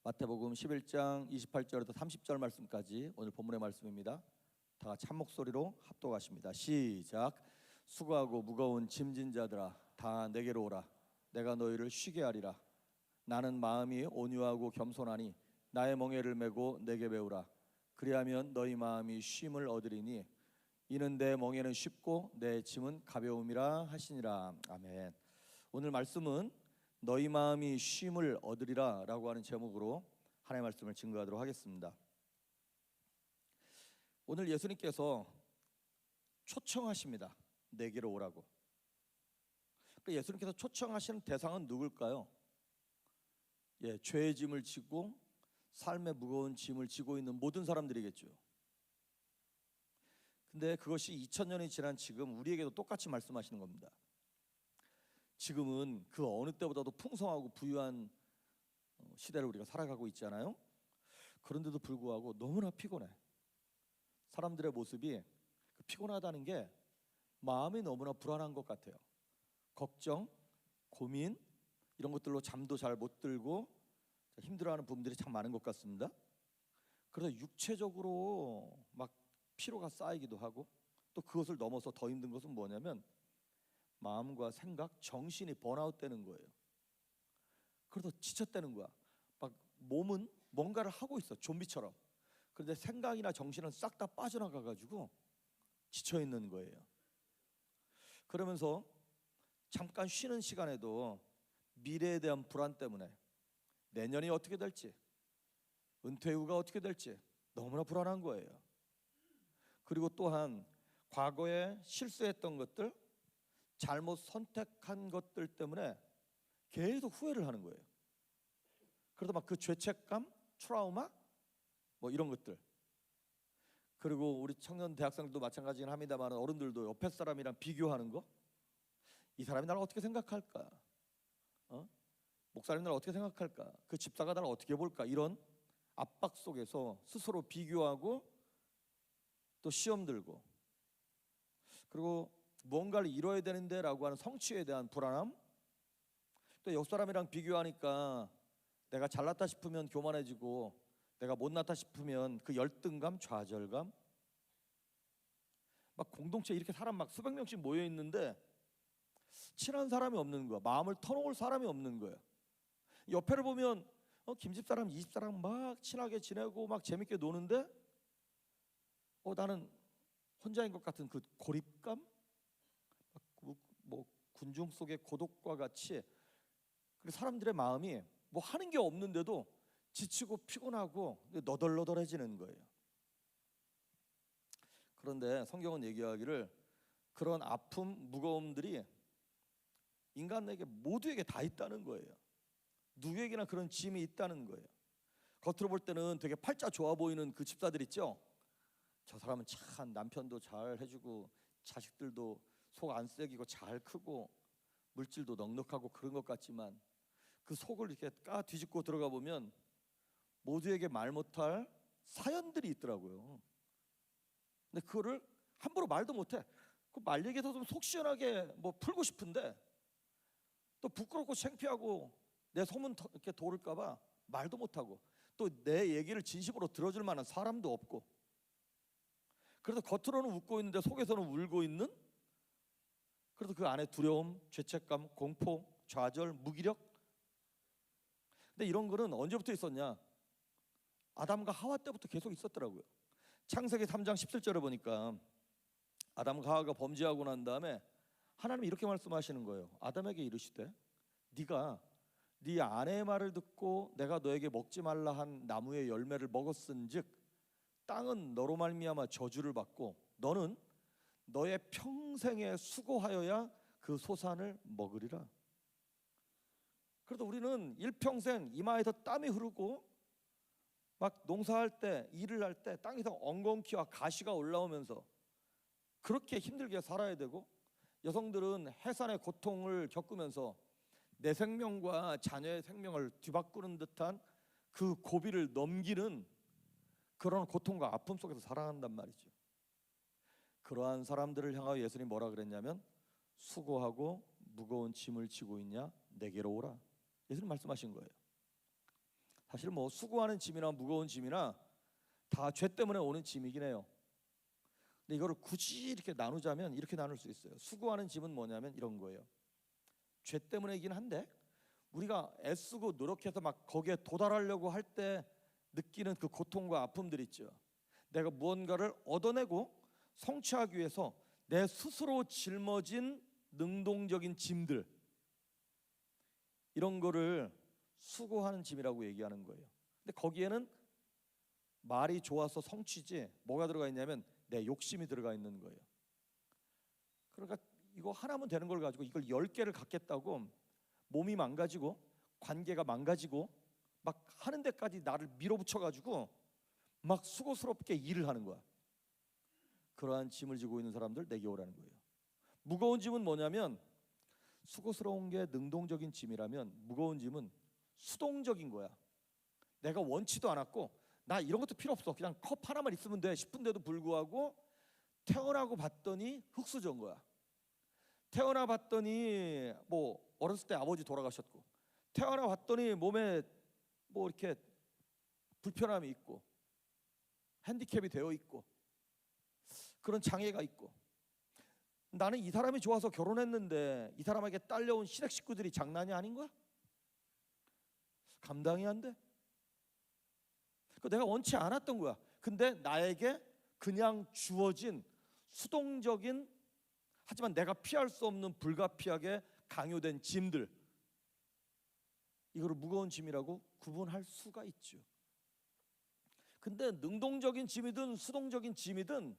마태복음 11장 28절부터 30절 말씀까지 오늘 본문의 말씀입니다. 다 같이 한 목소리로 합독하십니다. 시작. 수고하고 무거운 짐진 자들아 다 내게로 오라. 내가 너희를 쉬게 하리라. 나는 마음이 온유하고 겸손하니 나의 멍에를 메고 내게 배우라. 그리하면 너희 마음이 쉼을 얻으리니 이는 내 멍에는 쉽고 내 짐은 가벼움이라 하시니라. 아멘. 오늘 말씀은 너희 마음이 쉼을 얻으리라 라고 하는 제목으로 하나님의 말씀을 증거하도록 하겠습니다. 오늘 예수님께서 초청하십니다. 내게로 오라고. 예수님께서 초청하시는 대상은 누굴까요? 죄의 짐을 지고 삶의 무거운 짐을 지고 있는 모든 사람들이겠죠. 근데 그것이 2000년이 지난 지금 우리에게도 똑같이 말씀하시는 겁니다. 지금은 그 어느 때보다도 풍성하고 부유한 시대를 우리가 살아가고 있잖아요. 그런데도 불구하고 너무나 피곤해. 사람들의 모습이 피곤하다는 게 마음이 너무나 불안한 것 같아요. 걱정, 고민 이런 것들로 잠도 잘 못 들고 힘들어하는 부분들이 참 많은 것 같습니다. 그래서 육체적으로 막 피로가 쌓이기도 하고 또 그것을 넘어서 더 힘든 것은 뭐냐면 마음과 생각, 정신이 번아웃 되는 거예요. 그래서 지쳤다는 거야. 막 몸은 뭔가를 하고 있어, 좀비처럼. 그런데 생각이나 정신은 싹 다 빠져나가가지고 지쳐 있는 거예요. 그러면서 잠깐 쉬는 시간에도 미래에 대한 불안 때문에 내년이 어떻게 될지, 은퇴 후가 어떻게 될지 너무나 불안한 거예요. 그리고 또한 과거에 실수했던 것들, 잘못 선택한 것들 때문에 계속 후회를 하는 거예요. 그래서 막 그 죄책감, 트라우마 뭐 이런 것들. 그리고 우리 청년 대학생들도 마찬가지긴 합니다만 어른들도 옆에 사람이랑 비교하는 거. 이 사람이 나를 어떻게 생각할까? 목사님 나를 어떻게 생각할까? 그 집사가 나를 어떻게 볼까? 이런 압박 속에서 스스로 비교하고 또 시험 들고, 그리고 뭔가를 이뤄야 되는데 라고 하는 성취에 대한 불안함, 또 옆 사람이랑 비교하니까 내가 잘났다 싶으면 교만해지고 내가 못났다 싶으면 그 열등감, 좌절감. 막 공동체 이렇게 사람 막 수백 명씩 모여 있는데 친한 사람이 없는 거야. 마음을 터놓을 사람이 없는 거야. 옆에를 보면 김 집사람, 이 집사람 막 친하게 지내고 막 재밌게 노는데 나는 혼자인 것 같은 그 고립감, 뭐 군중 속의 고독과 같이 사람들의 마음이 뭐 하는 게 없는데도 지치고 피곤하고 너덜너덜해지는 거예요. 그런데 성경은 얘기하기를 그런 아픔, 무거움들이 인간에게 모두에게 다 있다는 거예요. 누구에게나 그런 짐이 있다는 거예요. 겉으로 볼 때는 되게 팔자 좋아 보이는 그 집사들 있죠. 저 사람은 참 남편도 잘 해주고 자식들도 속 안 새기고 잘 크고 물질도 넉넉하고 그런 것 같지만 그 속을 이렇게 까 뒤집고 들어가 보면 모두에게 말 못할 사연들이 있더라고요. 근데 그거를 함부로 말도 못해. 그 말 얘기해서 좀 속 시원하게 뭐 풀고 싶은데 또 부끄럽고 창피하고 내 소문 이렇게 돌을까봐 말도 못하고 또 내 얘기를 진심으로 들어줄 만한 사람도 없고, 그래서 겉으로는 웃고 있는데 속에서는 울고 있는, 그래서 그 안에 두려움, 죄책감, 공포, 좌절, 무기력. 근데 이런 거는 언제부터 있었냐? 아담과 하와 때부터 계속 있었더라고요. 창세기 3장 17절에 보니까 아담과 하와가 범죄하고 난 다음에 하나님이 이렇게 말씀하시는 거예요. 아담에게 이르시되 네가 네 아내의 말을 듣고 내가 너에게 먹지 말라 한 나무의 열매를 먹었은즉 땅은 너로 말미암아 저주를 받고 너는 너의 평생에 수고하여야 그 소산을 먹으리라. 그래도 우리는 일평생 이마에서 땀이 흐르고 막 농사할 때, 일을 할 때 땅에서 엉겅퀴와 가시가 올라오면서 그렇게 힘들게 살아야 되고, 여성들은 해산의 고통을 겪으면서 내 생명과 자녀의 생명을 뒤바꾸는 듯한 그 고비를 넘기는 그런 고통과 아픔 속에서 살아간단 말이죠. 그러한 사람들을 향하여 예수님이 뭐라 그랬냐면 수고하고 무거운 짐을 지고 있냐? 내게로 오라. 예수님 말씀하신 거예요. 사실 뭐 수고하는 짐이나 무거운 짐이나 다 죄 때문에 오는 짐이긴 해요. 근데 이거를 굳이 이렇게 나누자면 이렇게 나눌 수 있어요. 수고하는 짐은 뭐냐면 이런 거예요. 죄 때문이긴 한데 우리가 애쓰고 노력해서 막 거기에 도달하려고 할 때 느끼는 그 고통과 아픔들 있죠. 내가 무언가를 얻어내고 성취하기 위해서 내 스스로 짊어진 능동적인 짐들, 이런 거를 수고하는 짐이라고 얘기하는 거예요. 근데 거기에는 말이 좋아서 성취지 뭐가 들어가 있냐면 내 욕심이 들어가 있는 거예요. 그러니까 이거 하나면 되는 걸 가지고 이걸 10개를 갖겠다고 몸이 망가지고 관계가 망가지고 막 하는 데까지 나를 밀어붙여 가지고 막 수고스럽게 일을 하는 거야. 그러한 짐을 지고 있는 사람들 내게 오라는 거예요. 무거운 짐은 뭐냐면, 수고스러운 게 능동적인 짐이라면 무거운 짐은 수동적인 거야. 내가 원치도 않았고 나 이런 것도 필요 없어, 그냥 컵 하나만 있으면 돼 싶은데도 불구하고 태어나고 봤더니 흙수저인 거야. 태어나 봤더니 뭐 어렸을 때 아버지 돌아가셨고, 태어나 봤더니 몸에 뭐 이렇게 불편함이 있고 핸디캡이 되어 있고 그런 장애가 있고, 나는 이 사람이 좋아서 결혼했는데 이 사람에게 딸려온 시댁 식구들이 장난이 아닌 거야? 감당이 안 돼. 내가 원치 않았던 거야. 근데 나에게 그냥 주어진 수동적인, 하지만 내가 피할 수 없는 불가피하게 강요된 짐들, 이거를 무거운 짐이라고 구분할 수가 있죠. 근데 능동적인 짐이든 수동적인 짐이든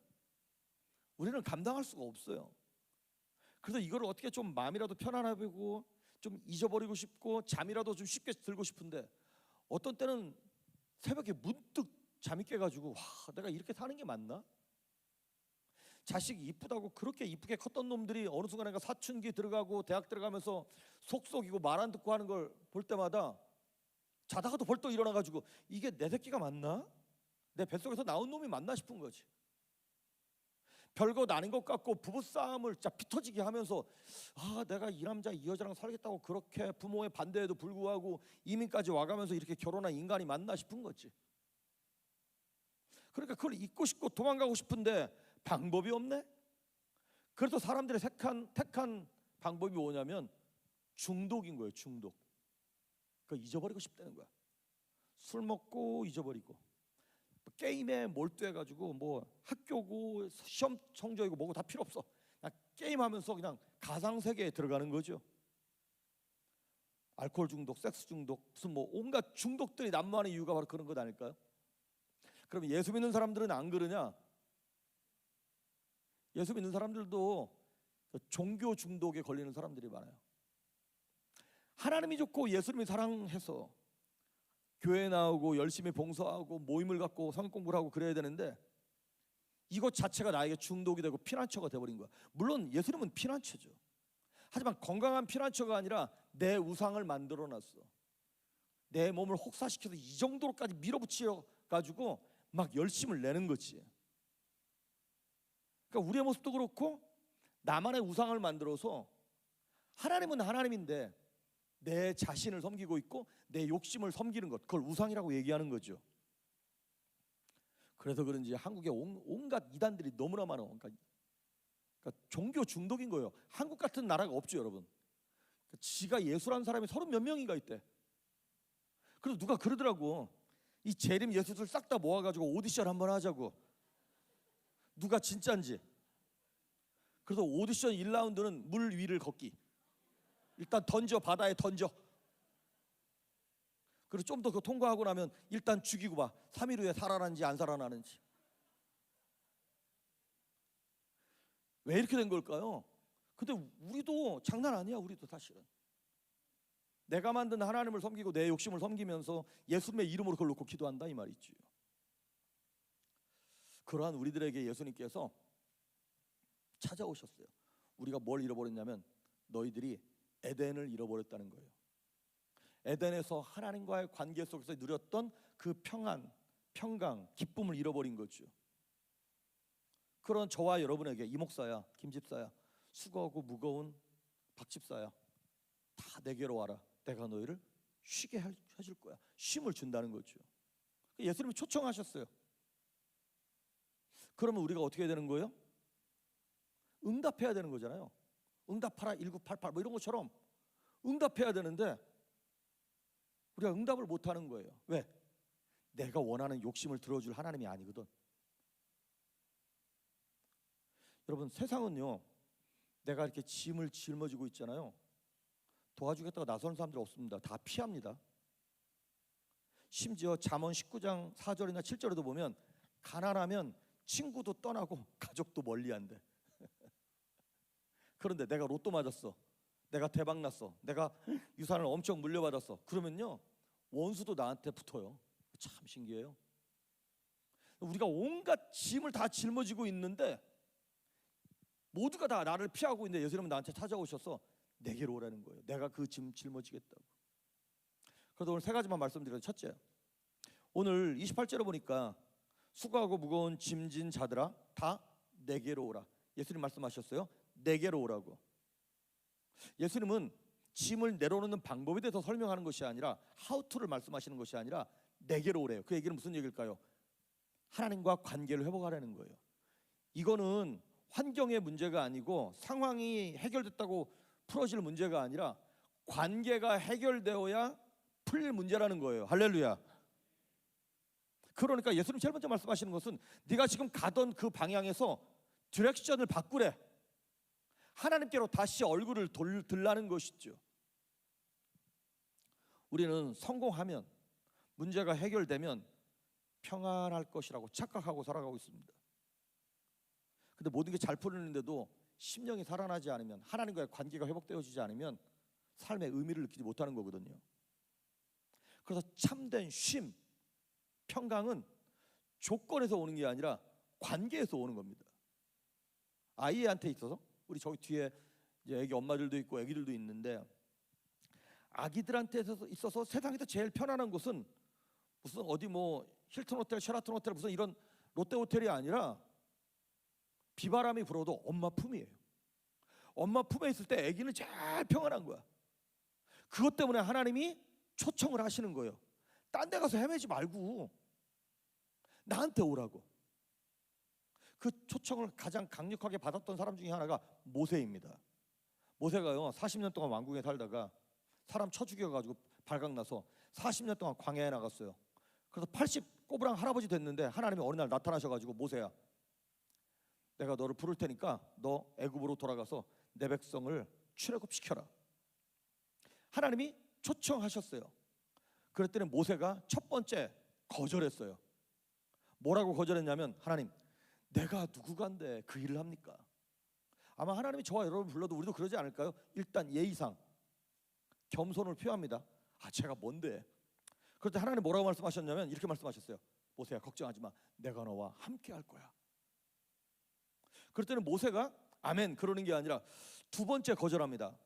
우리는 감당할 수가 없어요. 그래서 이거를 어떻게 좀 마음이라도 편안하고 좀 잊어버리고 싶고 잠이라도 좀 쉽게 들고 싶은데, 어떤 때는 새벽에 문득 잠이 깨가지고 와, 내가 이렇게 사는 게 맞나? 자식이 이쁘다고 그렇게 이쁘게 컸던 놈들이 어느 순간에 사춘기 들어가고 대학 들어가면서 속속이고 말 안 듣고 하는 걸 볼 때마다 자다가도 벌떡 일어나가지고 이게 내 새끼가 맞나? 내 뱃속에서 나온 놈이 맞나 싶은 거지. 별거 아닌 것 같고 부부싸움을 진짜 피 터지게 하면서 내가 이 남자 이 여자랑 살겠다고 그렇게 부모의 반대에도 불구하고 이민까지 와가면서 이렇게 결혼한 인간이 맞나 싶은 거지. 그러니까 그걸 잊고 싶고 도망가고 싶은데 방법이 없네. 그래서 사람들이 택한 방법이 뭐냐면 중독인 거예요. 중독. 그걸 잊어버리고 싶다는 거야. 술 먹고 잊어버리고, 게임에 몰두해가지고 뭐 학교고 시험 성적이고 뭐고 다 필요 없어, 그냥 게임하면서 그냥 가상세계에 들어가는 거죠. 알코올 중독, 섹스 중독, 무슨 뭐 온갖 중독들이 난무하는 이유가 바로 그런 것 아닐까요? 그럼 예수 믿는 사람들은 안 그러냐? 예수 믿는 사람들도 종교 중독에 걸리는 사람들이 많아요. 하나님이 좋고 예수님이 사랑해서 교회 나오고 열심히 봉사하고 모임을 갖고 성경 공부를 하고 그래야 되는데 이것 자체가 나에게 중독이 되고 피난처가 되어버린 거야. 물론 예수님은 피난처죠. 하지만 건강한 피난처가 아니라 내 우상을 만들어놨어. 내 몸을 혹사시켜서 이 정도로까지 밀어붙여 가지고 막 열심을 내는 거지. 그러니까 우리의 모습도 그렇고 나만의 우상을 만들어서, 하나님은 하나님인데 내 자신을 섬기고 있고 내 욕심을 섬기는 것, 그걸 우상이라고 얘기하는 거죠. 그래서 그런지 한국에 온갖 이단들이 너무나 많아. 그러니까 종교 중독인 거예요. 한국 같은 나라가 없죠, 여러분. 지가 예수라는 사람이 30 몇 명인가 있대. 그래서 누가 그러더라고, 이 재림 예수들 싹 다 모아가지고 오디션 한번 하자고. 누가 진짜인지. 그래서 오디션 1라운드는 물 위를 걷기. 일단 던져, 바다에 던져. 그리고 좀 더 통과하고 나면 일단 죽이고 봐, 3일 후에 살아나는지 안 살아나는지. 왜 이렇게 된 걸까요? 근데 우리도 장난 아니야. 우리도 사실은 내가 만든 하나님을 섬기고 내 욕심을 섬기면서 예수님의 이름으로 그걸 놓고 기도한다 이 말이지요. 그러한 우리들에게 예수님께서 찾아오셨어요. 우리가 뭘 잃어버렸냐면 너희들이 에덴을 잃어버렸다는 거예요. 에덴에서 하나님과의 관계 속에서 누렸던 그 평안, 평강, 기쁨을 잃어버린 거죠. 그런 저와 여러분에게 이 목사야, 김 집사야, 수고하고 무거운 박 집사야, 다 내게로 와라. 내가 너희를 쉬게 해줄 거야. 쉼을 준다는 거죠. 예수님이 초청하셨어요. 그러면 우리가 어떻게 해야 되는 거예요? 응답해야 되는 거잖아요. 응답하라 1988 뭐 이런 것처럼 응답해야 되는데 우리가 응답을 못하는 거예요. 왜? 내가 원하는 욕심을 들어줄 하나님이 아니거든. 여러분, 세상은요, 내가 이렇게 짐을 짊어지고 있잖아요. 도와주겠다고 나서는 사람들 없습니다. 다 피합니다. 심지어 잠언 19장 4절이나 7절에도 보면 가난하면 친구도 떠나고 가족도 멀리한대. 그런데 내가 로또 맞았어, 내가 대박 났어, 내가 유산을 엄청 물려받았어, 그러면요 원수도 나한테 붙어요. 참 신기해요. 우리가 온갖 짐을 다 짊어지고 있는데 모두가 다 나를 피하고 있는데 예수님은 나한테 찾아오셔서 내게로 오라는 거예요. 내가 그 짐 짊어지겠다고. 그래서 오늘 세 가지만 말씀드려요. 첫째, 오늘 28절에 보니까 수고하고 무거운 짐진 자들아 다 내게로 오라. 예수님 말씀하셨어요. 내게로 오라고. 예수님은 짐을 내려놓는 방법에 대해서 설명하는 것이 아니라 how to를 말씀하시는 것이 아니라 내게로 오래요. 그 얘기는 무슨 얘기일까요? 하나님과 관계를 회복하라는 거예요. 이거는 환경의 문제가 아니고 상황이 해결됐다고 풀어질 문제가 아니라 관계가 해결되어야 풀릴 문제라는 거예요. 할렐루야. 그러니까 예수님 제일 먼저 말씀하시는 것은 네가 지금 가던 그 방향에서 디렉션을 바꾸래. 하나님께로 다시 얼굴을 들라는 것이죠. 우리는 성공하면, 문제가 해결되면 평안할 것이라고 착각하고 살아가고 있습니다. 근데 모든 게 잘 풀리는데도 심령이 살아나지 않으면, 하나님과의 관계가 회복되어지지 않으면 삶의 의미를 느끼지 못하는 거거든요. 그래서 참된 쉼, 평강은 조건에서 오는 게 아니라 관계에서 오는 겁니다. 아이한테 있어서, 우리 저기 뒤에 이제 애기 엄마들도 있고 애기들도 있는데, 아기들한테 있어서 세상에서 제일 편안한 곳은 무슨 어디 뭐 힐튼 호텔, 쉐라톤 호텔, 무슨 이런 롯데 호텔이 아니라 비바람이 불어도 엄마 품이에요. 엄마 품에 있을 때 아기는 제일 평안한 거야. 그것 때문에 하나님이 초청을 하시는 거예요. 딴 데 가서 헤매지 말고 나한테 오라고. 그 초청을 가장 강력하게 받았던 사람 중에 하나가 모세입니다. 모세가요 40년 동안 왕궁에 살다가 사람 쳐 죽여가지고 발각나서 40년 동안 광야에 나갔어요. 그래서 80 꼬부랑 할아버지 됐는데 하나님이 어느 날 나타나셔가지고, 모세야, 내가 너를 부를 테니까 너 애굽으로 돌아가서 내 백성을 출애굽시켜라. 하나님이 초청하셨어요. 그랬더니 모세가 첫 번째 거절했어요. 뭐라고 거절했냐면, 하나님, 내가 누구간데 그 일을 합니까? 아마 하나님이 저와 여러분 불러도 우리도 그러지 않을까요? 일단 예의상 겸손을 표합니다. 제가 뭔데? 그런데 하나님 뭐라고 말씀하셨냐면 이렇게 말씀하셨어요. 모세야, 걱정하지 마. 내가 너와 함께 할 거야. 그랬더니 모세가 아멘 그러는 게 아니라 두 번째 거절합니다.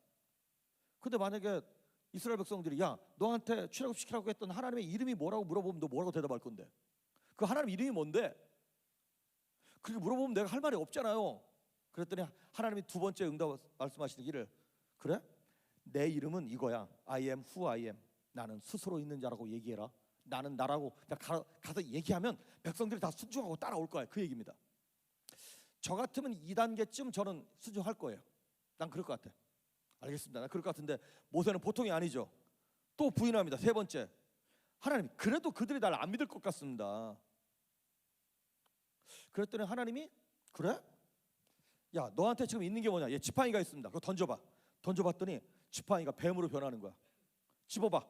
근데 만약에 이스라엘 백성들이 야, 너한테 출애굽시키라고 했던 하나님의 이름이 뭐라고 물어보면 너 뭐라고 대답할 건데? 그 하나님 이름이 뭔데? 그렇게 물어보면 내가 할 말이 없잖아요. 그랬더니 하나님이 두 번째 응답 말씀하시기를, 그래? 내 이름은 이거야. I am who I am. 나는 스스로 있는 자라고 얘기해라. 나는 나라고 그냥 가서 얘기하면 백성들이 다 순종하고 따라올 거야. 그 얘기입니다. 저 같으면 2단계쯤 저는 순종할 거예요. 난 그럴 것 같아. 알겠습니다. 난 그럴 것 같은데 모세는 보통이 아니죠. 또 부인합니다. 세 번째, 하나님, 그래도 그들이 날 안 믿을 것 같습니다. 그랬더니 하나님이, 그래? 야, 너한테 지금 있는 게 뭐냐? 얘 지팡이가 있습니다. 그거 던져봐. 던져봤더니 지팡이가 뱀으로 변하는 거야. 집어봐.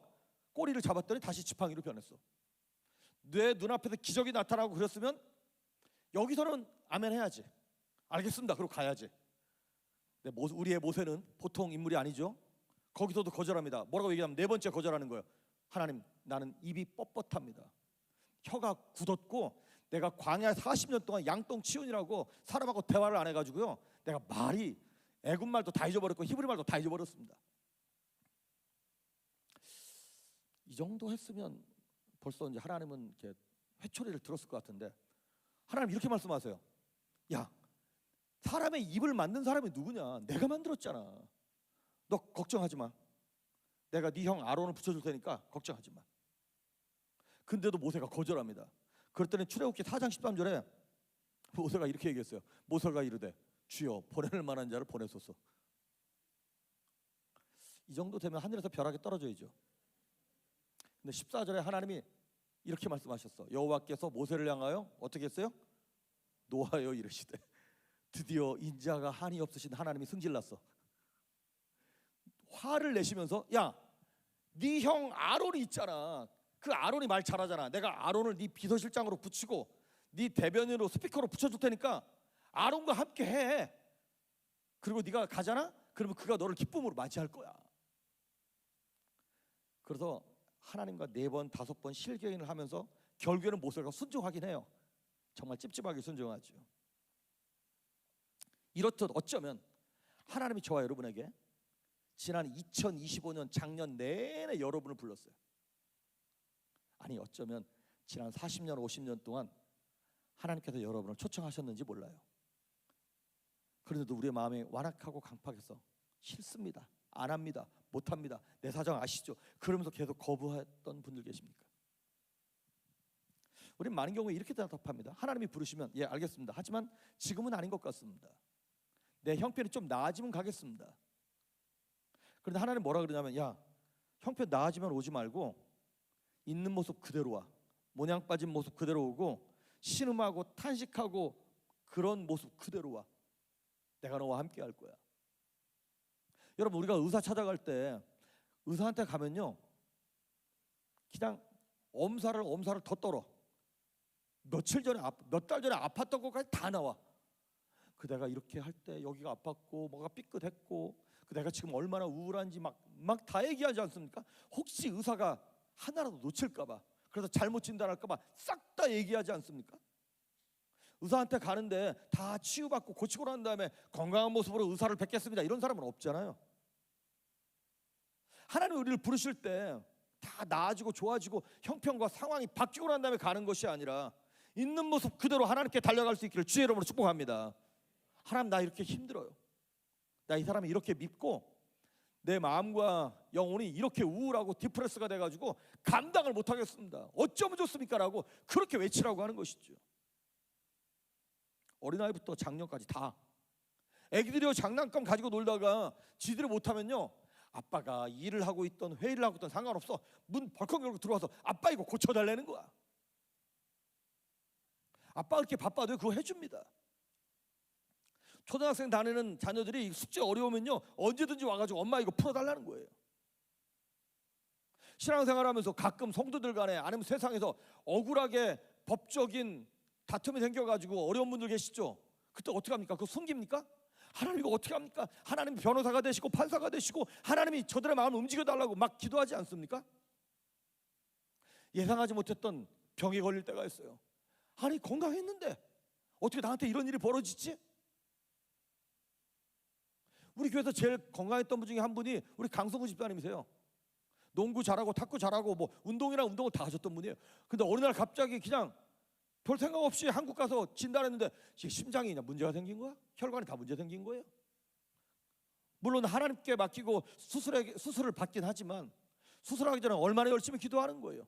꼬리를 잡았더니 다시 지팡이로 변했어. 내 눈앞에서 기적이 나타나고 그랬으면 여기서는 아멘 해야지. 알겠습니다. 그러고 가야지. 우리의 모세는 보통 인물이 아니죠. 거기서도 거절합니다. 뭐라고 얘기하면 네 번째 거절하는 거예요. 하나님, 나는 입이 뻣뻣합니다. 혀가 굳었고 내가 광야 40년 동안 양똥 치운이라고 사람하고 대화를 안 해가지고요, 내가 말이 애굽 말도 다 잊어버렸고 히브리 말도 다 잊어버렸습니다. 이 정도 했으면 벌써 이제 하나님은 이렇게 회초리를 들었을 것 같은데, 하나님 이렇게 말씀하세요. 야, 사람의 입을 만든 사람이 누구냐? 내가 만들었잖아. 너 걱정하지 마. 내가 네 형 아론을 붙여줄 테니까 걱정하지 마. 근데도 모세가 거절합니다. 그랬더니 출애굽기 4장 13절에 모세가 이렇게 얘기했어요. 모세가 이르되 주여 보낼 만한 자를 보내소서. 이 정도 되면 하늘에서 벼락이 떨어져야죠. 근데 14절에 하나님이 이렇게 말씀하셨어. 여호와께서 모세를 향하여 어떻게 했어요? 노하여 이르시되. 드디어 인자가 한이 없으신 하나님이 승질났어. 화를 내시면서 야, 네 형 아론이 있잖아. 그 아론이 말 잘하잖아. 내가 아론을 네 비서실장으로 붙이고 네 대변인으로 스피커로 붙여줄 테니까 아론과 함께 해. 그리고 네가 가잖아? 그러면 그가 너를 기쁨으로 맞이할 거야. 그래서 하나님과 4번 5번 실갱이를 하면서 결국에는 모세가 순종하긴 해요. 정말 찝찝하게 순종하죠. 이렇듯 어쩌면 하나님이 저와 여러분에게 지난 2025년 작년 내내 여러분을 불렀어요. 아니 어쩌면 지난 40년 50년 동안 하나님께서 여러분을 초청하셨는지 몰라요. 그런데도 우리의 마음이 완악하고 강팍해서 싫습니다, 안 합니다, 못합니다, 내 사정 아시죠? 그러면서 계속 거부했던 분들 계십니까? 우리는 많은 경우에 이렇게 대답합니다. 하나님이 부르시면 예 알겠습니다, 하지만 지금은 아닌 것 같습니다. 내 형편이 좀 나아지면 가겠습니다. 그런데 하나님 뭐라 그러냐면 야, 형편 나아지면 오지 말고 있는 모습 그대로 와. 모냥 빠진 모습 그대로 오고 신음하고 탄식하고 그런 모습 그대로 와. 내가 너와 함께 할 거야. 여러분, 우리가 의사 찾아갈 때 의사한테 가면요 그냥 엄살을 더 떨어. 몇 달 전에 아팠던 것까지 다 나와. 그 내가 이렇게 할 때 여기가 아팠고 뭐가 삐끗했고 그 내가 지금 얼마나 우울한지 막 다 얘기하지 않습니까? 혹시 의사가 하나라도 놓칠까 봐, 그래서 잘못 진단할까 봐 싹 다 얘기하지 않습니까? 의사한테 가는데 다 치유받고 고치고 난 다음에 건강한 모습으로 의사를 뵙겠습니다 이런 사람은 없잖아요. 하나님 우리를 부르실 때 다 나아지고 좋아지고 형편과 상황이 바뀌고 난 다음에 가는 것이 아니라 있는 모습 그대로 하나님께 달려갈 수 있기를 주의 이름으로 축복합니다. 하나님, 나 이렇게 힘들어요. 나 이 사람이 이렇게 밉고 내 마음과 영혼이 이렇게 우울하고 디프레스가 돼가지고 감당을 못하겠습니다. 어쩌면 좋습니까? 라고 그렇게 외치라고 하는 것이죠. 어린아이부터 장년까지 다. 애기들이 장난감 가지고 놀다가 지들이 못하면요 아빠가 일을 하고 있던 회의를 하고 있던 상관없어, 문 벌컥 열고 들어와서 아빠 이거 고쳐달라는 거야. 아빠가 이렇게 바빠도 그거 해줍니다. 초등학생 다니는 자녀들이 숙제 어려우면요 언제든지 와가지고 엄마 이거 풀어달라는 거예요. 신앙생활하면서 가끔 성도들 간에 아니면 세상에서 억울하게 법적인 다툼이 생겨가지고 어려운 분들 계시죠? 그때 어떻게 합니까? 그거 숨깁니까? 하나님 이거 어떻게 합니까? 하나님 변호사가 되시고 판사가 되시고 하나님이 저들의 마음을 움직여달라고 막 기도하지 않습니까? 예상하지 못했던 병에 걸릴 때가 있어요. 아니 건강했는데 어떻게 나한테 이런 일이 벌어지지? 우리 교회에서 제일 건강했던 분 중에 한 분이 우리 강성구 집사님이세요. 농구 잘하고 탁구 잘하고 뭐 운동을 다 하셨던 분이에요. 근데 어느 날 갑자기 그냥 별 생각 없이 한국 가서 진단했는데 심장이 문제가 생긴 거야? 혈관이 다 문제 생긴 거예요. 물론 하나님께 맡기고 수술을 받긴 하지만 수술하기 전에 얼마나 열심히 기도하는 거예요.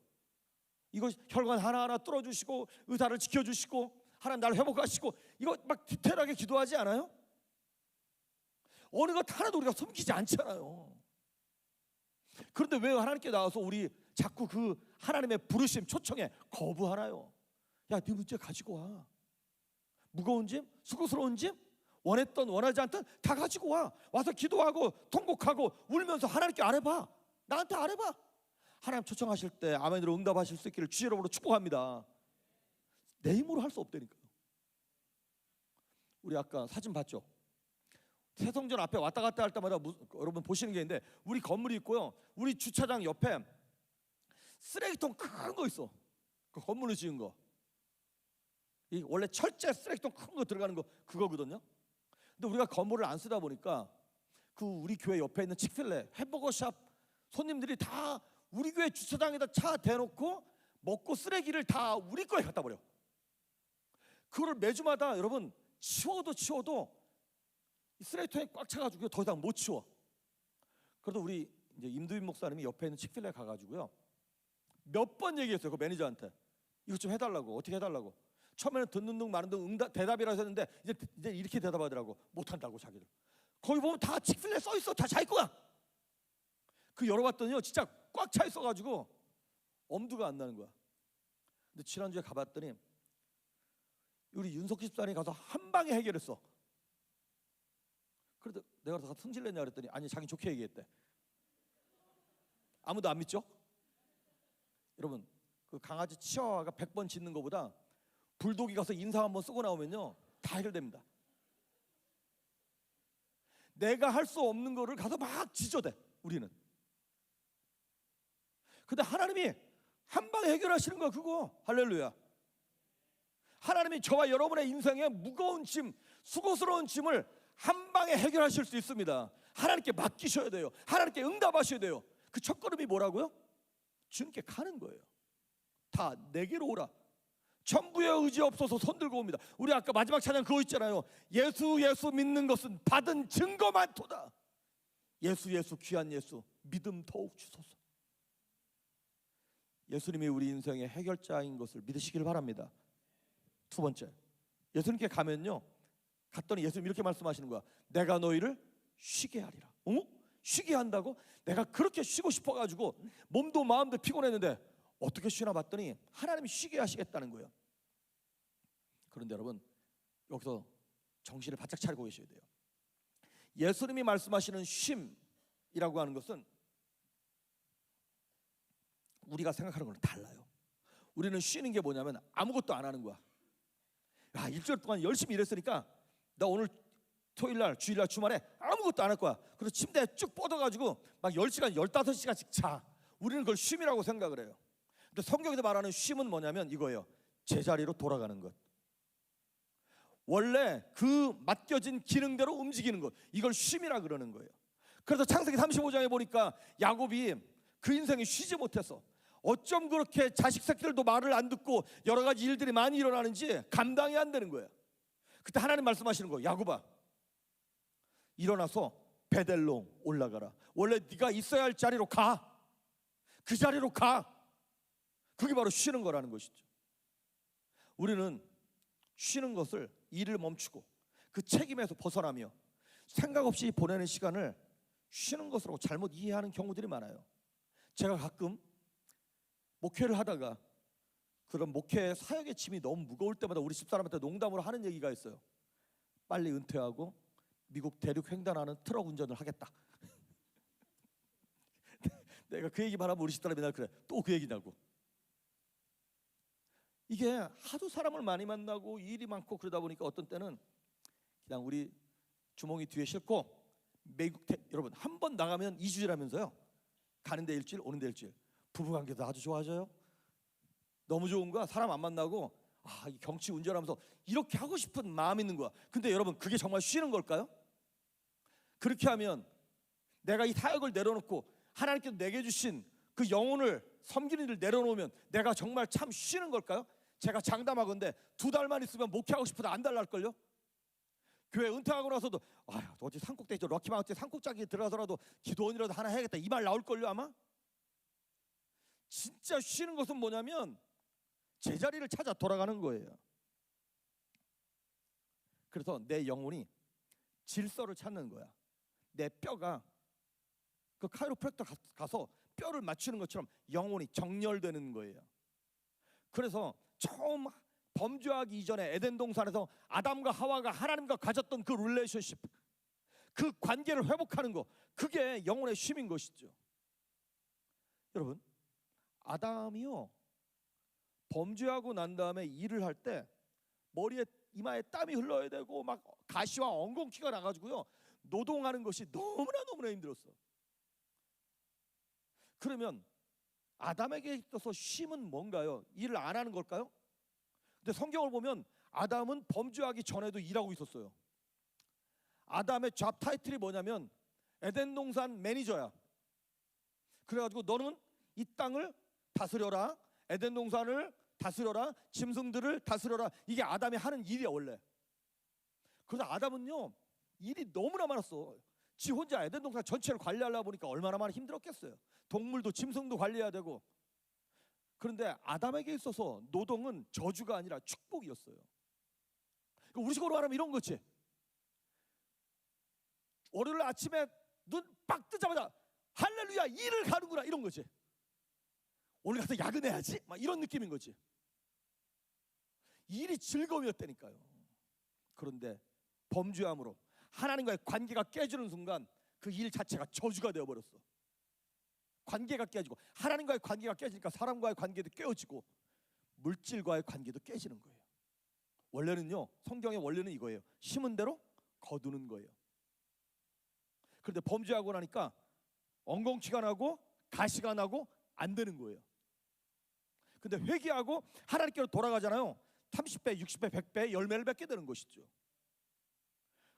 이거 혈관 하나하나 뚫어주시고 의사를 지켜주시고 하나님 나를 회복하시고 이거 막 디테일하게 기도하지 않아요? 어느 것 하나도 우리가 숨기지 않잖아요. 그런데 왜 하나님께 나와서 우리 자꾸 그 하나님의 부르심 초청에 거부하나요? 야, 네 문제 가지고 와. 무거운 짐, 수고스러운 짐, 원했던 원하지 않던 다 가지고 와. 와서 기도하고 통곡하고 울면서 하나님께 아뢰봐. 나한테 아뢰봐. 하나님 초청하실 때 아멘으로 응답하실 수 있기를 주의 이름으로 축복합니다. 내 힘으로 할 수 없다니까요. 우리 아까 사진 봤죠? 새성전 앞에 왔다 갔다 할 때마다 여러분 보시는 게 있는데 우리 건물이 있고요. 우리 주차장 옆에 쓰레기통 큰 거 있어. 그 건물을 지은 거. 이 원래 철제 쓰레기통 큰 거 들어가는 거 그거거든요. 근데 우리가 건물을 안 쓰다 보니까 그 우리 교회 옆에 있는 칙필레 햄버거샵 손님들이 다 우리 교회 주차장에다 차 대놓고 먹고 쓰레기를 다 우리 거에 갖다 버려. 그거를 매주마다 여러분 치워도 이 쓰레기통에 꽉 차가지고 더 이상 못 치워. 그래도 우리 이제 임두인 목사님이 옆에 있는 칙필레 가가지고요 몇 번 얘기했어요. 그 매니저한테 이거 좀 해달라고, 어떻게 해달라고. 처음에는 듣는 둥 마는 둥 대답이라서 했는데 이제 이렇게 대답하더라고. 못한다고 자기를. 거기 보면 다 칙필레 써 있어. 다 자기 거야. 그 열어봤더니요 진짜 꽉 차 있어가지고 엄두가 안 나는 거야. 근데 지난주에 가봤더니 우리 윤석희 집사람이 가서 한 방에 해결했어. 그래도 내가 다 승질냈냐 그랬더니 아니 자기 좋게 얘기했대. 아무도 안 믿죠? 여러분 그 강아지 치와와가 100번 짖는 것보다 불독이 가서 인사 한번 쓰고 나오면요 다 해결됩니다. 내가 할 수 없는 거를 가서 막 짖어대 우리는. 근데 하나님이 한 방에 해결하시는 거야 그거. 할렐루야. 하나님이 저와 여러분의 인생에 무거운 짐, 수고스러운 짐을 한 방에 해결하실 수 있습니다. 하나님께 맡기셔야 돼요. 하나님께 응답하셔야 돼요. 그 첫걸음이 뭐라고요? 주님께 가는 거예요. 다 내게로 오라. 전부의 의지 없어서 손 들고 옵니다. 우리 아까 마지막 찬양 그거 있잖아요. 예수 예수 믿는 것은 받은 증거만도다. 예수 예수 귀한 예수 믿음 더욱 주소서. 예수님이 우리 인생의 해결자인 것을 믿으시길 바랍니다. 두 번째, 예수님께 가면요 갔더니 예수님 이렇게 말씀하시는 거야. 내가 너희를 쉬게 하리라. 쉬게 한다고? 내가 그렇게 쉬고 싶어가지고 몸도 마음도 피곤했는데 어떻게 쉬나 봤더니 하나님이 쉬게 하시겠다는 거예요. 그런데 여러분 여기서 정신을 바짝 차리고 계셔야 돼요. 예수님이 말씀하시는 쉼이라고 하는 것은 우리가 생각하는 거랑 달라요. 우리는 쉬는 게 뭐냐면 아무것도 안 하는 거야. 야, 일주일 동안 열심히 일했으니까 나 오늘 토요일날 주일날 주말에 아무것도 안 할 거야. 그래서 침대에 쭉 뻗어가지고 막 10시간 15시간씩 자. 우리는 그걸 쉼이라고 생각을 해요. 근데 성경에서 말하는 쉼은 뭐냐면 이거예요. 제자리로 돌아가는 것. 원래 그 맡겨진 기능대로 움직이는 것, 이걸 쉼이라 그러는 거예요. 그래서 창세기 35장에 보니까 야곱이 그 인생에 쉬지 못해서 어쩜 그렇게 자식 새끼들도 말을 안 듣고 여러 가지 일들이 많이 일어나는지 감당이 안 되는 거예요. 그때 하나님 말씀하시는 거예요. 야곱아 일어나서 베델로 올라가라. 원래 네가 있어야 할 자리로 가. 그 자리로 가. 그게 바로 쉬는 거라는 것이죠. 우리는 쉬는 것을 일을 멈추고 그 책임에서 벗어나며 생각 없이 보내는 시간을 쉬는 것으로 잘못 이해하는 경우들이 많아요. 제가 가끔 목회를 하다가 그런 목회 사역의 짐이 너무 무거울 때마다 우리 집사람한테 농담으로 하는 얘기가 있어요. 빨리 은퇴하고 미국 대륙 횡단하는 트럭 운전을 하겠다. 내가 그 얘기만 하면 우리 집사람이 날 그래. 또 그 얘기냐고. 이게 하도 사람을 많이 만나고 일이 많고 그러다 보니까 어떤 때는 그냥 우리 주몽이 뒤에 싣고 여러분 한 번 나가면 2주일하면서요. 가는 데 일주일 오는 데 일주일. 부부관계도 아주 좋아져요. 너무 좋은 거야. 사람 안 만나고 이 경치 운전하면서 이렇게 하고 싶은 마음이 있는 거야. 근데 여러분 그게 정말 쉬는 걸까요? 그렇게 하면 내가 이 사역을 내려놓고 하나님께서 내게 주신 그 영혼을 섬기는 일을 내려놓으면 내가 정말 참 쉬는 걸까요? 제가 장담하건대 2달만 있으면 목회하고 싶어도 안 달랄걸요? 교회 은퇴하고 나서도 어디 산꼭대기 럭키마운틴 산꼭대기 들어가서라도 기도원이라도 하나 해야겠다 이 말 나올걸요 아마? 진짜 쉬는 것은 뭐냐면 제자리를 찾아 돌아가는 거예요. 그래서 내 영혼이 질서를 찾는 거야. 내 뼈가 그 카이로프랙터 가서 뼈를 맞추는 것처럼 영혼이 정렬되는 거예요. 그래서 처음 범죄하기 이전에 에덴 동산에서 아담과 하와가 하나님과 가졌던 그 릴레이션십, 그 관계를 회복하는 거, 그게 영혼의 쉼인 것이죠. 여러분 아담이요 범죄하고 난 다음에 일을 할 때 머리에 이마에 땀이 흘러야 되고 막 가시와 엉겅퀴가 나가지고요 노동하는 것이 너무나 힘들었어. 그러면 아담에게 있어서 쉼은 뭔가요? 일을 안 하는 걸까요? 근데 성경을 보면 아담은 범죄하기 전에도 일하고 있었어요. 아담의 잡 타이틀이 뭐냐면 에덴 동산 매니저야. 그래가지고 너는 이 땅을 다스려라, 에덴 동산을 다스려라, 짐승들을 다스려라. 이게 아담이 하는 일이야 원래. 그래서 아담은요 일이 너무나 많았어. 지 혼자 에덴 동산 전체를 관리하려다 보니까 얼마나 많이 힘들었겠어요. 동물도 짐승도 관리해야 되고. 그런데 아담에게 있어서 노동은 저주가 아니라 축복이었어요. 우리 식으로 말하면 이런 거지. 월요일 아침에 눈 빡 뜨자마자 할렐루야 일을 가는구나 이런 거지. 오늘 가서 야근해야지 막 이런 느낌인 거지. 일이 즐거움이었다니까요. 그런데 범죄함으로 하나님과의 관계가 깨지는 순간 그 일 자체가 저주가 되어버렸어. 관계가 깨지고 하나님과의 관계가 깨지니까 사람과의 관계도 깨어지고 물질과의 관계도 깨지는 거예요. 원래는요, 성경의 원래는 이거예요. 심은 대로 거두는 거예요. 그런데 범죄하고 나니까 엉겅퀴가 나고 가시가 나고 안 되는 거예요. 근데 회개하고 하나님께로 돌아가잖아요. 30배, 60배, 100배 열매를 맺게 되는 것이죠.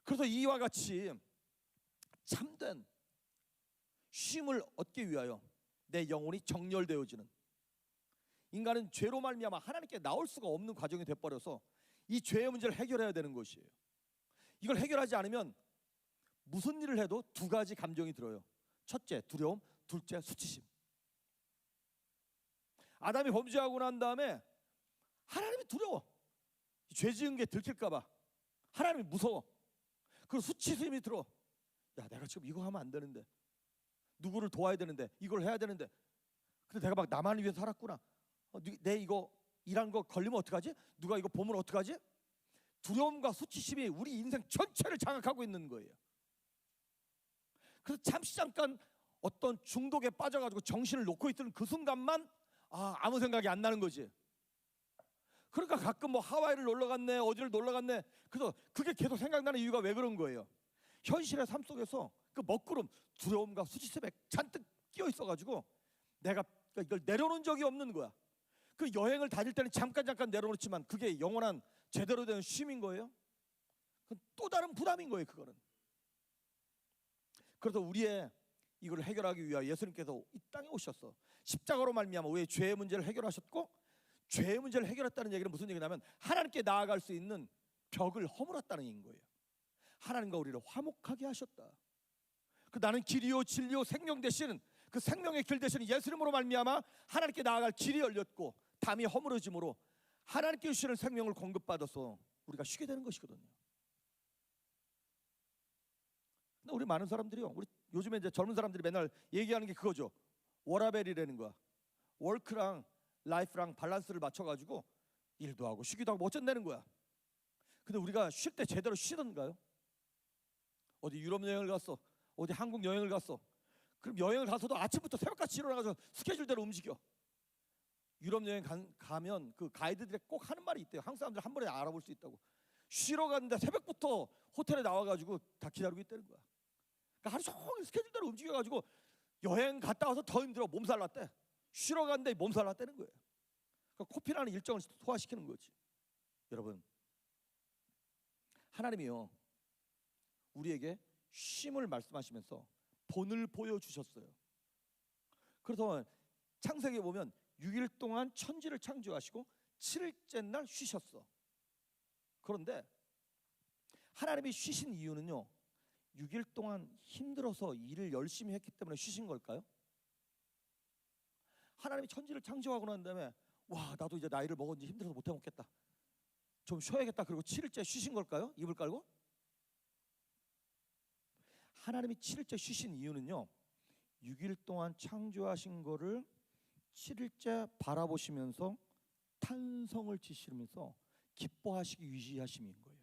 그래서 이와 같이 참된 쉼을 얻기 위하여 내 영혼이 정렬되어지는, 인간은 죄로 말미암아 하나님께 나올 수가 없는 과정이 돼버려서 이 죄의 문제를 해결해야 되는 것이에요. 이걸 해결하지 않으면 무슨 일을 해도 두 가지 감정이 들어요. 첫째 두려움, 둘째 수치심. 아담이 범죄하고 난 다음에 하나님이 두려워. 죄 지은 게 들킬까 봐 하나님이 무서워. 그리고 수치심이 들어. 야, 내가 지금 이거 하면 안 되는데, 누구를 도와야 되는데, 이걸 해야 되는데, 근데 내가 막 나만 위해서 살았구나. 내 이거 일한 거 걸리면 어떡하지? 누가 이거 보면 어떡하지? 두려움과 수치심이 우리 인생 전체를 장악하고 있는 거예요. 그래서 잠시 잠깐 어떤 중독에 빠져가지고 정신을 놓고 있던 그 순간만 아무 생각이 안 나는 거지. 그러니까 가끔 뭐 하와이를 놀러 갔네, 어디를 놀러 갔네. 그래서 그게 계속 생각나는 이유가 왜 그런 거예요? 현실의 삶 속에서 그 먹구름, 두려움과 수치심에 잔뜩 끼어 있어가지고 내가 이걸 내려놓은 적이 없는 거야. 그 여행을 다닐 때는 잠깐 내려놓지만 그게 영원한 제대로 된 쉼인 거예요. 그건 또 다른 부담인 거예요, 그거는. 그래서 우리의 이걸 해결하기 위하여 예수님께서 이 땅에 오셨어. 십자가로 말미암아 우리의 죄의 문제를 해결하셨고, 죄의 문제를 해결했다는 얘기는 무슨 얘기냐면 하나님께 나아갈 수 있는 벽을 허물었다는 얘기인 거예요. 하나님과 우리를 화목하게 하셨다. 그 나는 길이요 진리요 생명 되시는 그 생명의 길 되시는 예수님으로 말미암아 하나님께 나아갈 길이 열렸고 담이 허물어짐으로 하나님께 주시는 생명을 공급받아서 우리가 쉬게 되는 것이거든요. 근데 우리 많은 사람들이요, 우리 요즘에 이제 젊은 사람들이 맨날 얘기하는 게 그거죠. 워라벨이라는 거야. 워크랑 라이프랑 밸런스를 맞춰가지고 일도 하고 쉬기도 하고 어쩐다는 거야. 근데 우리가 쉴 때 제대로 쉬던가요? 어디 유럽 여행을 갔어, 어디 한국 여행을 갔어. 그럼 여행을 가서도 아침부터 새벽까지 일어나가지고 스케줄대로 움직여. 유럽 여행 가면 그 가이드들이 꼭 하는 말이 있대요. 한국 사람들 한 번에 알아볼 수 있다고. 쉬러 갔는데 새벽부터 호텔에 나와가지고 다 기다리고 있다는 거야. 그러니까 하루 종일 스케줄대로 움직여가지고 여행 갔다 와서 더 힘들어, 몸살 났대. 쉬러 갔는데 몸살 났다는 거예요. 그러니까 코피라는 일정을 소화시키는 거지. 여러분, 하나님이요 우리에게 쉼을 말씀하시면서 본을 보여주셨어요. 그래서 창세기에 보면 6일 동안 천지를 창조하시고 7일째 날 쉬셨어. 그런데 하나님이 쉬신 이유는요, 6일 동안 힘들어서 일을 열심히 했기 때문에 쉬신 걸까요? 하나님이 천지를 창조하고 난 다음에 와, 나도 이제 나이를 먹었는지 힘들어서 못 해먹겠다, 좀 쉬어야겠다, 그리고 7일째 쉬신 걸까요? 이불 깔고? 하나님이 7일째 쉬신 이유는요, 6일 동안 창조하신 거를 7일째 바라보시면서 탄성을 지시면서 기뻐하시기 위하심인 거예요.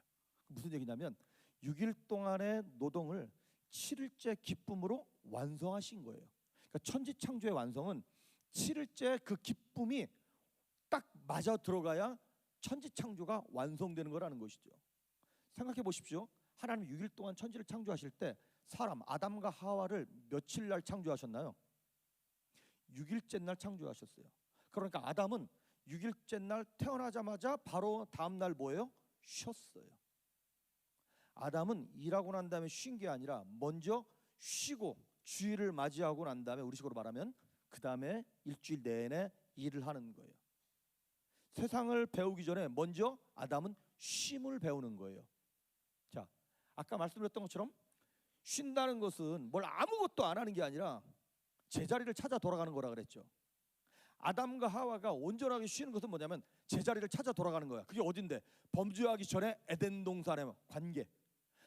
무슨 얘기냐면 6일 동안의 노동을 7일째 기쁨으로 완성하신 거예요. 그러니까 천지 창조의 완성은 7일째 그 기쁨이 딱 맞아 들어가야 천지 창조가 완성되는 거라는 것이죠. 생각해 보십시오. 하나님 6일 동안 천지를 창조하실 때 사람 아담과 하와를 며칠 날 창조하셨나요? 6일째 날 창조하셨어요. 그러니까 아담은 6일째 날 태어나자마자 바로 다음 날 뭐예요? 쉬었어요. 아담은 일하고 난 다음에 쉰 게 아니라 먼저 쉬고 주일을 맞이하고 난 다음에, 우리식으로 말하면 그 다음에 일주일 내내 일을 하는 거예요. 세상을 배우기 전에 먼저 아담은 쉼을 배우는 거예요. 자, 아까 말씀드렸던 것처럼 쉰다는 것은 뭘 아무것도 안 하는 게 아니라 제자리를 찾아 돌아가는 거라 그랬죠. 아담과 하와가 온전하게 쉬는 것은 뭐냐면 제자리를 찾아 돌아가는 거야. 그게 어딘데? 범죄하기 전에 에덴 동산의 관계,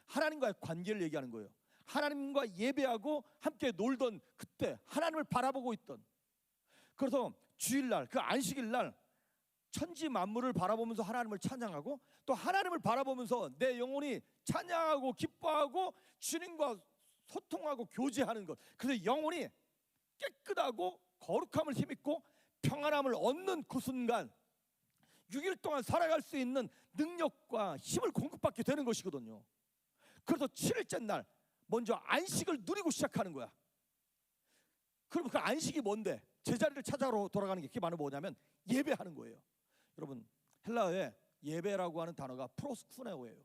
하나님과의 관계를 얘기하는 거예요. 하나님과 예배하고 함께 놀던 그때 하나님을 바라보고 있던, 그래서 주일날 그 안식일날 천지 만물을 바라보면서 하나님을 찬양하고 또 하나님을 바라보면서 내 영혼이 찬양하고 기뻐하고 주님과 소통하고 교제하는 것, 그래서 영혼이 깨끗하고 거룩함을 힘입고 평안함을 얻는 그 순간 6일 동안 살아갈 수 있는 능력과 힘을 공급받게 되는 것이거든요. 그래서 7일째 날 먼저 안식을 누리고 시작하는 거야. 그럼 그 안식이 뭔데? 제자리를 찾아러 돌아가는 게 그게 바로 뭐냐면 예배하는 거예요. 여러분, 헬라어에 예배라고 하는 단어가 프로스쿠네오예요.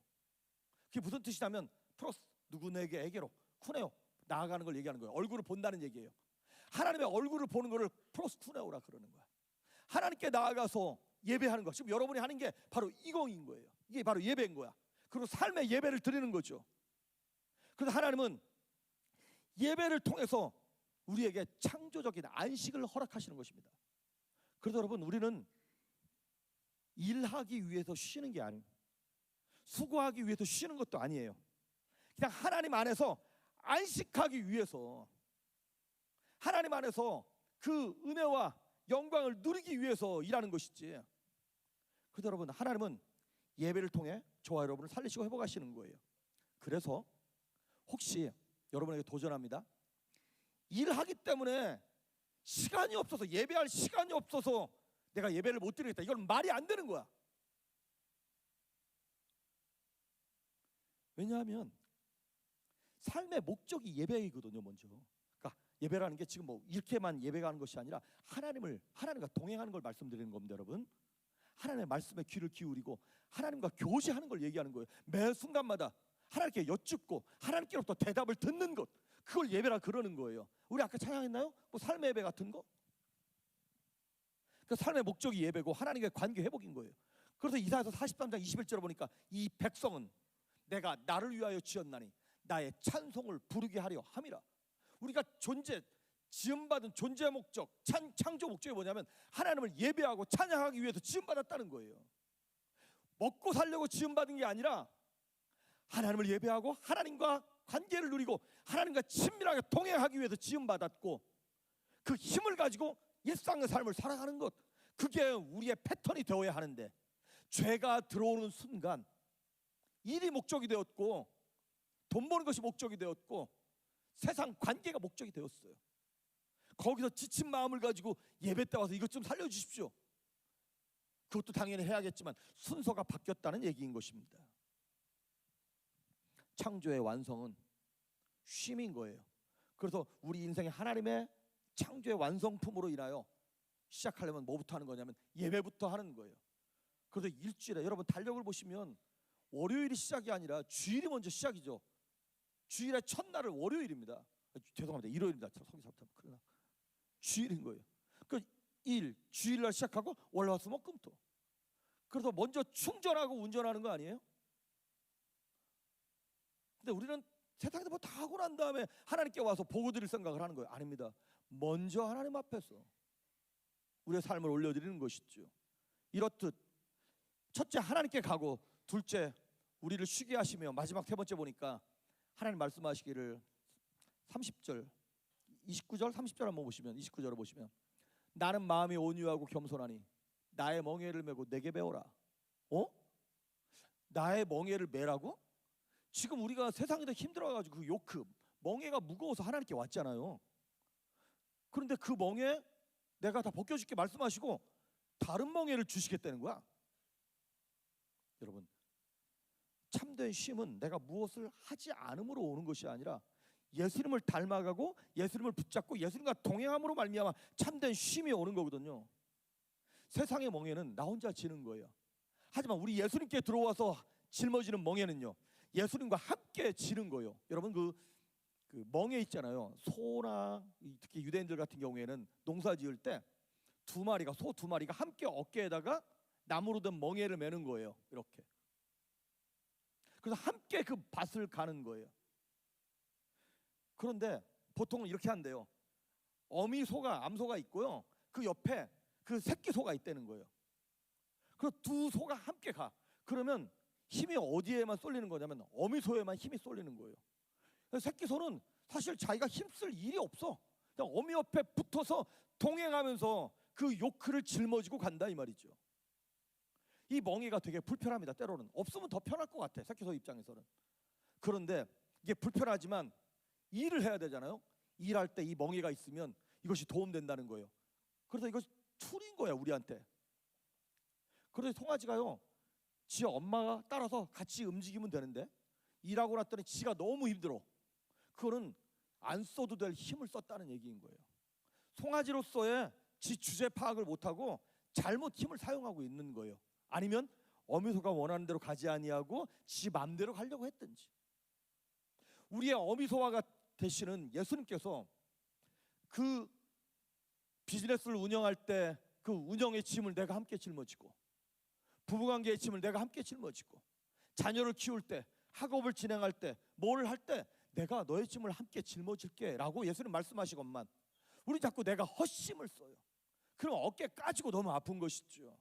그게 무슨 뜻이냐면 프로스, 누구에게, 에게로, 쿠네오, 나아가는 걸 얘기하는 거예요. 얼굴을 본다는 얘기예요. 하나님의 얼굴을 보는 거를 프로스쿠네오라 그러는 거야. 하나님께 나아가서 예배하는 거. 지금 여러분이 하는 게 바로 이거인 거예요. 이게 바로 예배인 거야. 그리고 삶의 예배를 드리는 거죠. 그래서 하나님은 예배를 통해서 우리에게 창조적인 안식을 허락하시는 것입니다. 그래서 여러분, 우리는 일하기 위해서 쉬는 게 아니에요. 수고하기 위해서 쉬는 것도 아니에요. 그냥 하나님 안에서 안식하기 위해서, 하나님 안에서 그 은혜와 영광을 누리기 위해서 일하는 것이지. 그래서 여러분, 하나님은 예배를 통해 저와 여러분을 살리시고 회복하시는 거예요. 그래서 혹시 여러분에게 도전합니다. 일하기 때문에 시간이 없어서, 예배할 시간이 없어서 내가 예배를 못 드리겠다, 이건 말이 안 되는 거야. 왜냐하면 삶의 목적이 예배이거든요. 먼저, 그러니까 예배라는 게 지금 뭐 이렇게만 예배가 하는 것이 아니라 하나님과 동행하는 걸 말씀드리는 겁니다. 여러분, 하나님의 말씀에 귀를 기울이고 하나님과 교제하는 걸 얘기하는 거예요. 매 순간마다 하나님께 여쭙고 하나님께로부터 대답을 듣는 것, 그걸 예배라 그러는 거예요. 우리 아까 찬양했나요? 뭐 삶의 예배 같은 거? 그 삶의 목적이 예배고 하나님과의 관계 회복인 거예요. 그래서 이사야서 43장 21절에 보니까 이 백성은 내가 나를 위하여 지었나니 나의 찬송을 부르게 하려 함이라. 우리가 지음받은 존재 목적, 창조 목적이 뭐냐면 하나님을 예배하고 찬양하기 위해서 지음받았다는 거예요. 먹고 살려고 지음받은 게 아니라 하나님을 예배하고 하나님과 관계를 누리고 하나님과 친밀하게 동행하기 위해서 지음받았고, 그 힘을 가지고 일상의 삶을 살아가는 것, 그게 우리의 패턴이 되어야 하는데, 죄가 들어오는 순간 일이 목적이 되었고 돈 버는 것이 목적이 되었고 세상 관계가 목적이 되었어요. 거기서 지친 마음을 가지고 예배 때 와서 이것 좀 살려주십시오, 그것도 당연히 해야겠지만 순서가 바뀌었다는 얘기인 것입니다. 창조의 완성은 쉼인 거예요. 그래서 우리 인생의 하나님의 창조의 완성품으로 인하여 시작하려면 뭐부터 하는 거냐면 예배부터 하는 거예요. 그래서 일주일에, 여러분 달력을 보시면 월요일이 시작이 아니라 주일이 먼저 시작이죠. 주일의 첫날은 월요일입니다. 죄송합니다, 일요일입니다. 성기 잘못하면 큰일 나. 주일인 거예요. 그 주일날 시작하고 월화수목금토. 그래서 먼저 충전하고 운전하는 거 아니에요? 근데 우리는 세상에서 뭐 다 하고 난 다음에 하나님께 와서 보고 드릴 생각을 하는 거예요. 아닙니다. 먼저 하나님 앞에서 우리의 삶을 올려드리는 것이죠. 이렇듯 첫째 하나님께 가고, 둘째 우리를 쉬게 하시며, 마지막 세 번째 보니까 하나님 말씀하시기를 30절 29절 30절 한번 보시면, 29절을 보시면 나는 마음이 온유하고 겸손하니 나의 멍에를 메고 내게 배워라. 나의 멍에를 메라고? 지금 우리가 세상에서 힘들어가지고 그 요크, 멍에가 무거워서 하나님께 왔잖아요. 그런데 그 멍에 내가 다 벗겨줄게 말씀하시고 다른 멍에를 주시겠다는 거야. 여러분, 참된 쉼은 내가 무엇을 하지 않음으로 오는 것이 아니라 예수님을 닮아가고 예수님을 붙잡고 예수님과 동행함으로 말미암아 참된 쉼이 오는 거거든요. 세상의 멍에는 나 혼자 지는 거예요. 하지만 우리 예수님께 들어와서 짊어지는 멍에는요, 예수님과 함께 지는 거예요. 여러분, 그 멍에 있잖아요. 소나 특히 유대인들 같은 경우에는 농사 지을 때 소 두 마리가 함께 어깨에다가 나무로 된 멍에를 매는 거예요. 이렇게. 그래서 함께 그 밭을 가는 거예요. 그런데 보통은 이렇게 한대요. 어미소가 암소가 있고요. 그 옆에 그 새끼 소가 있다는 거예요. 그 두 소가 함께 가. 그러면 힘이 어디에만 쏠리는 거냐면 어미소에만 힘이 쏠리는 거예요. 새끼 소는 사실 자기가 힘쓸 일이 없어. 그냥 어미 옆에 붙어서 동행하면서 그 요크를 짊어지고 간다 이 말이죠. 이 멍에가 되게 불편합니다. 때로는 없으면 더 편할 것 같아, 새끼소 입장에서는. 그런데 이게 불편하지만 일을 해야 되잖아요. 일할 때 이 멍에가 있으면 이것이 도움된다는 거예요. 그래서 이것이 툴인 거야 우리한테. 그래서 송아지가요, 지 엄마가 따라서 같이 움직이면 되는데 일하고 났더니 지가 너무 힘들어. 그거는 안 써도 될 힘을 썼다는 얘기인 거예요. 송아지로서의 지 주제 파악을 못하고 잘못 힘을 사용하고 있는 거예요. 아니면 어미소가 원하는 대로 가지 아니하고 지 맘대로 가려고 했든지. 우리의 어미소와 되시는 예수님께서 그 비즈니스를 운영할 때 그 운영의 짐을 내가 함께 짊어지고, 부부관계의 짐을 내가 함께 짊어지고, 자녀를 키울 때, 학업을 진행할 때, 뭘 할 때 내가 너의 짐을 함께 짊어질게 라고 예수님 말씀하시건만 우리 자꾸 내가 헛심을 써요. 그럼 어깨 까지고 너무 아픈 것이죠.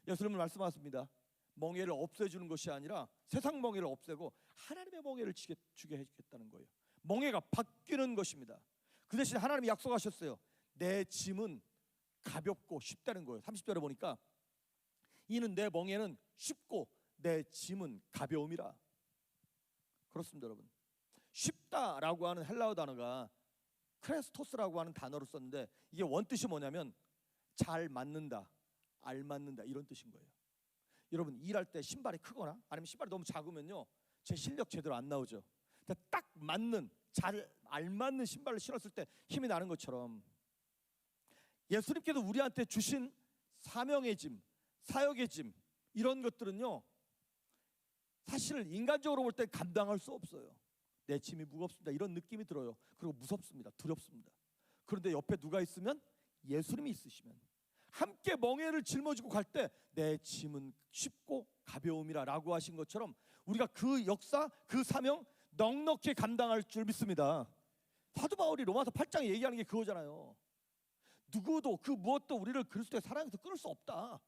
예수님은 말씀하십니다. 멍에를 없애주는 것이 아니라 세상 멍에를 없애고 하나님의 멍에를 주게 해주겠다는 거예요. 멍에가 바뀌는 것입니다. 그 대신 하나님이 약속하셨어요. 내 짐은 가볍고 쉽다는 거예요. 30절에 보니까 이는 내 멍에는 쉽고 내 짐은 가벼움이라. 그렇습니다, 여러분. 쉽다라고 하는 헬라어 단어가 크레스토스라고 하는 단어를 썼는데 이게 원뜻이 뭐냐면 잘 맞는다, 알맞는다 이런 뜻인 거예요. 여러분 일할 때 신발이 크거나 아니면 신발이 너무 작으면요 제 실력 제대로 안 나오죠. 그러니까 딱 맞는, 잘 알맞는 신발을 신었을 때 힘이 나는 것처럼 예수님께서 우리한테 주신 사명의 짐, 사역의 짐 이런 것들은요 사실 인간적으로 볼 때 감당할 수 없어요. 내 짐이 무겁습니다 이런 느낌이 들어요. 그리고 무섭습니다, 두렵습니다. 그런데 옆에 누가 있으면, 예수님이 있으시면 함께 멍에를 짊어지고 갈 때 내 짐은 쉽고 가벼움이라 라고 하신 것처럼 우리가 그 역사, 그 사명 넉넉히 감당할 줄 믿습니다. 사도 바울이 로마서 8장에 얘기하는 게 그거잖아요. 누구도 그 무엇도 우리를 그리스도의 사랑에서 끊을 수 없다.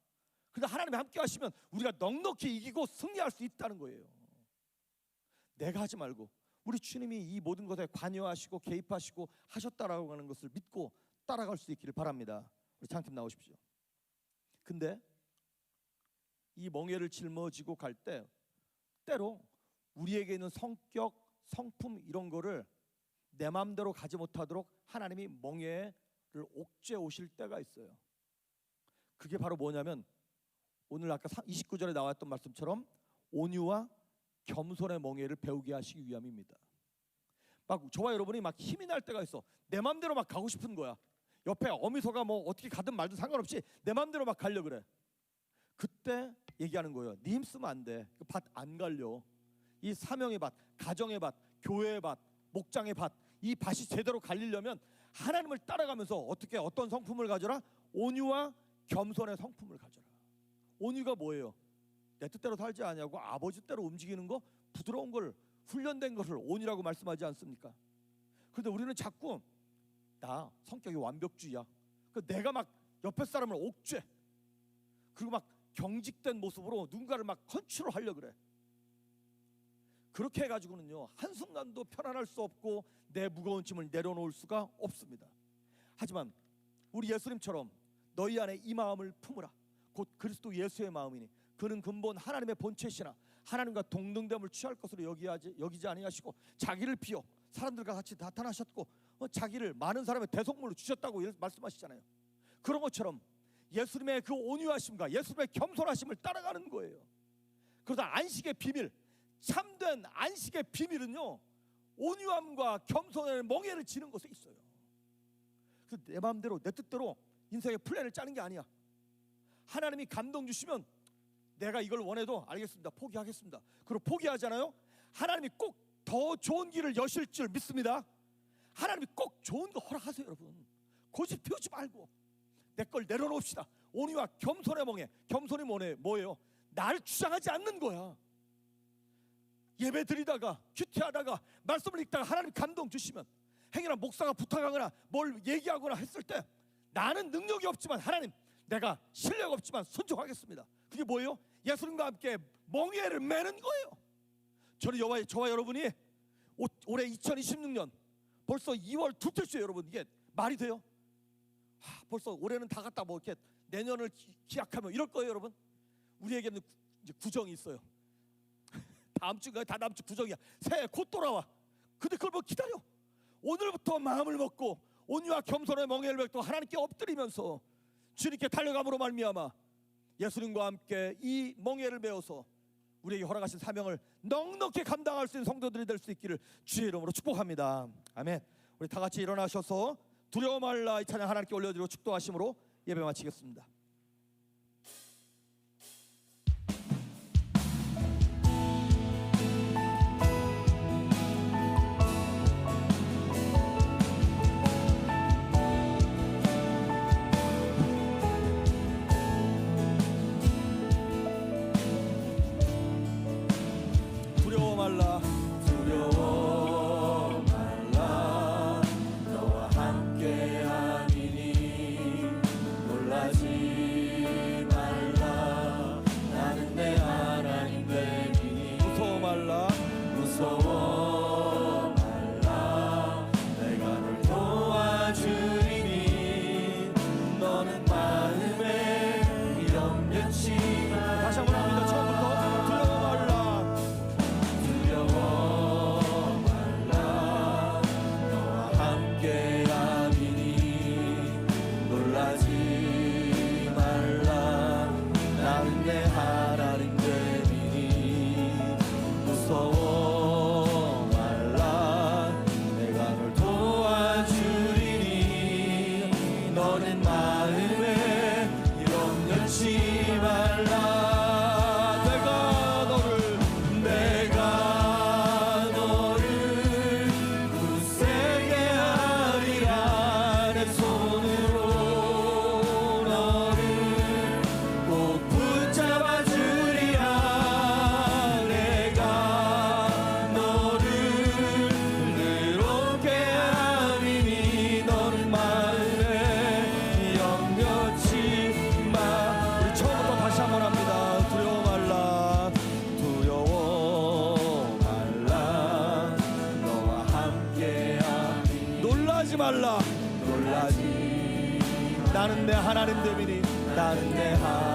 그런데 하나님이 함께 하시면 우리가 넉넉히 이기고 승리할 수 있다는 거예요. 내가 하지 말고 우리 주님이 이 모든 것에 관여하시고 개입하시고 하셨다라고 하는 것을 믿고 따라갈 수 있기를 바랍니다. 우리 찬양팀 나오십시오. 근데 이 멍에를 짊어지고 갈 때 때로 우리에게 있는 성격, 성품 이런 거를 내 마음대로 가지 못하도록 하나님이 멍에를 옥죄 오실 때가 있어요. 그게 바로 뭐냐면 오늘 아까 29절에 나왔던 말씀처럼 온유와 겸손의 멍에를 배우게 하시기 위함입니다. 막 저와 여러분이 막 힘이 날 때가 있어. 내 마음대로 막 가고 싶은 거야. 옆에 어미소가 뭐 어떻게 가든 말든 상관없이 내 마음대로 막 가려 그래. 그때 얘기하는 거예요. 네 힘 쓰면 안 돼. 그 밭 안 갈려. 이 사명의 밭, 가정의 밭, 교회의 밭, 목장의 밭, 이 밭이 제대로 갈리려면 하나님을 따라가면서 어떻게 어떤 성품을 가져라? 온유와 겸손의 성품을 가져라. 온유가 뭐예요? 내 뜻대로 살지 아니하고 아버지 뜻대로 움직이는 거, 부드러운 걸, 훈련된 것을 온유라고 말씀하지 않습니까? 그런데 우리는 자꾸 나 성격이 완벽주의야. 내가 막 옆에 사람을 옥죄, 그리고 막 경직된 모습으로 누군가를 막 컨트롤하려 그래. 그렇게 해가지고는요 한순간도 편안할 수 없고 내 무거운 짐을 내려놓을 수가 없습니다. 하지만 우리 예수님처럼 너희 안에 이 마음을 품으라. 곧 그리스도 예수의 마음이니 그는 근본 하나님의 본체시나 하나님과 동등됨을 취할 것으로 여기지 아니하시고 자기를 비워 사람들과 같이 나타나셨고 자기를 많은 사람의 대속물로 주셨다고 말씀하시잖아요. 그런 것처럼 예수님의 그 온유하심과 예수님의 겸손하심을 따라가는 거예요. 그래서 안식의 비밀, 참된 안식의 비밀은요 온유함과 겸손의 멍에를 지는 것에 있어요. 그래서 내 마음대로 내 뜻대로 인생의 플랜을 짜는 게 아니야. 하나님이 감동 주시면 내가 이걸 원해도 알겠습니다, 포기하겠습니다. 그리고 포기하잖아요. 하나님이 꼭 더 좋은 길을 여실 줄 믿습니다. 하나님이 꼭 좋은 거 허락하세요. 여러분 고집 피우지 말고 내 걸 내려놓읍시다. 온유와 겸손의 멍에. 겸손이 뭐예요? 나를 주장하지 않는 거야. 예배 드리다가 큐티하다가 말씀을 읽다가 하나님 감동 주시면 행여나 목사가 부탁하거나 뭘 얘기하거나 했을 때 나는 능력이 없지만 하나님 내가 실력 없지만 순종하겠습니다. 그게 뭐예요? 예수님과 함께 멍에를 매는 거예요. 저는 저와 여러분이 올해 2026년 벌써 2월 둘째 주에 여러분 이게 말이 돼요? 벌써 올해는 다 갔다 뭐 이렇게 내년을 기약하면 이럴 거예요 여러분. 우리에게는 이제 구정이 있어요. 다음 주가 다 다음 주 구정이야. 새해 곧 돌아와. 근데 그걸 뭐 기다려? 오늘부터 마음을 먹고 온유와 겸손의 멍에를 맺고 하나님께 엎드리면서 주님께 달려감으로 말미암아 예수님과 함께 이 멍에를 메어서 우리에게 허락하신 사명을 넉넉히 감당할 수 있는 성도들이 될 수 있기를 주의 이름으로 축복합니다. 아멘. 우리 다 같이 일어나셔서 두려워 말라 이 찬양 하나님께 올려드리고 축도하심으로 예배 마치겠습니다. 두려워 말라 너와 함께함이니 놀라지 말라 나는 내 하나님 되리니 무서워 말라 무서워 말라 내가 널 도와주리니 너는 마음에 이런 면치 다시 한번 합니다. 처음부터 두려워 말라 놀라지 말라 나는 내 하나님 되리니 무서워 말라 내가 널 도와주리니 너는 마음에 염려치 말라 내가 너를 굳세게 하리라 내 손으로 너를 꼭 붙잡아 주리라 내가 너를 의롭게 함이니 너는 마음에 염려치 마 우리 처음부터 다시 한번 합니다. 두려워 말라 너와 함께함이니 놀라지 말라 놀라지 나는 내 하나님 됨이니 나는 내 하나님